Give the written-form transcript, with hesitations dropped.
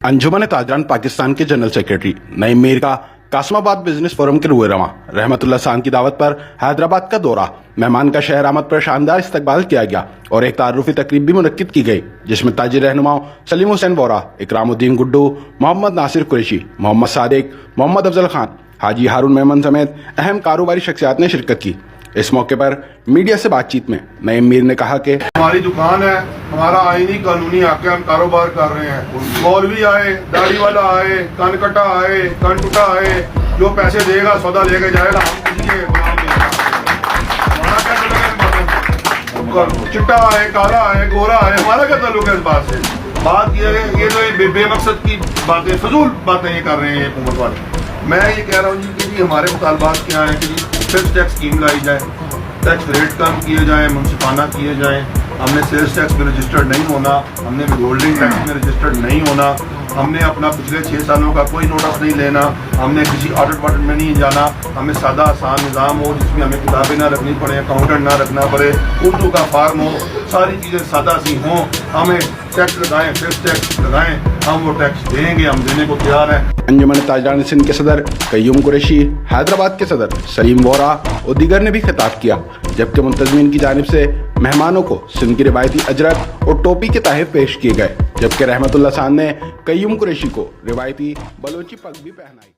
अंजुमन ताजरान पाकिस्तान के general secretary Naeem Mir का Kasmabad business forum के रुए रवां रहमतुल्लाह खान की दावत पर हैदराबाद का दौरा। मेहमान का शहर आमद पर शानदार इस्तकबाल किया गया और एक तारुफी तकरीब भी मुनक्किद की गई, जिसमें ताजिर रहनुमाओं सलीम हुसैन वोरा, इकरामुद्दीन गुड्डू, मोहम्मद नासिर कुरैशी, मोहम्मद सादिक, मोहम्मद अफजल खान, हाजी हारून मेमन समेत अहम कारोबारी शख्सियात ने शिरकत की। इस मौके पर मीडिया से बातचीत में नईम मीर ने कहा कि हमारी दुकान है, हमारा आईनी कानूनी हक है, हम कारोबार कर रहे हैं। मौलवी आए, दाढ़ी वाला आए, कनकटा आए, कनटुटा आए, जो पैसे देगा सौदा लेके जाएगा, हम किसी के गुलाम नहीं हैं। हमारा क्या ताल्लुक है? चिट्टा आए, काला आए, गोरा आए, हमारा क्या ताल्लुक है इस बात से? बात ये है, ये तो बेमकसद की बातें, फजूल बातें ये कर रहे हैं हुकूमत वाले। मैं ये कह रहा हूँ कि हमारे मुतालबात क्या हैं कि सेल्स टैक्स स्कीम लाई जाए, टैक्स रेट कम किए जाएँ, मुनसिफाना किए जाएँ। हमने सेल्स टैक्स में रजिस्टर्ड नहीं होना, हमने होल्डिंग टैक्स में रजिस्टर्ड नहीं होना, हमने अपना पिछले 6 सालों का कोई नोटिस नहीं लेना, हमने किसी ऑडिट वाडिट में नहीं जाना, हमें सादा आसान निज़ाम हो जिसमें हमें किताबें ना रखनी पड़े, अकाउंटेंट ना रखना पड़े, उर्दू का फार्म हो, सारी चीज़ें सादा सी हों। हमें टैक्स लगाएं, सेल्स टैक्स लगाएं, हम वो टैक्स देंगे, हम देने को तैयार हैं। अंजुमन ताजरान सिंध के सदर कय्यूम कुरैशी, हैदराबाद के सदर सलीम वोरा और दीगर ने भी खिताब किया, जबकि मुंतज़मीन की जानिब से मेहमानों को सिंध की रिवायती अजरक और टोपी के तहफ़ पेश किए गए, जबकि रहमतुल्लाह खान ने कय्यूम कुरैशी को रिवायती बलोची पग भी पहनाई।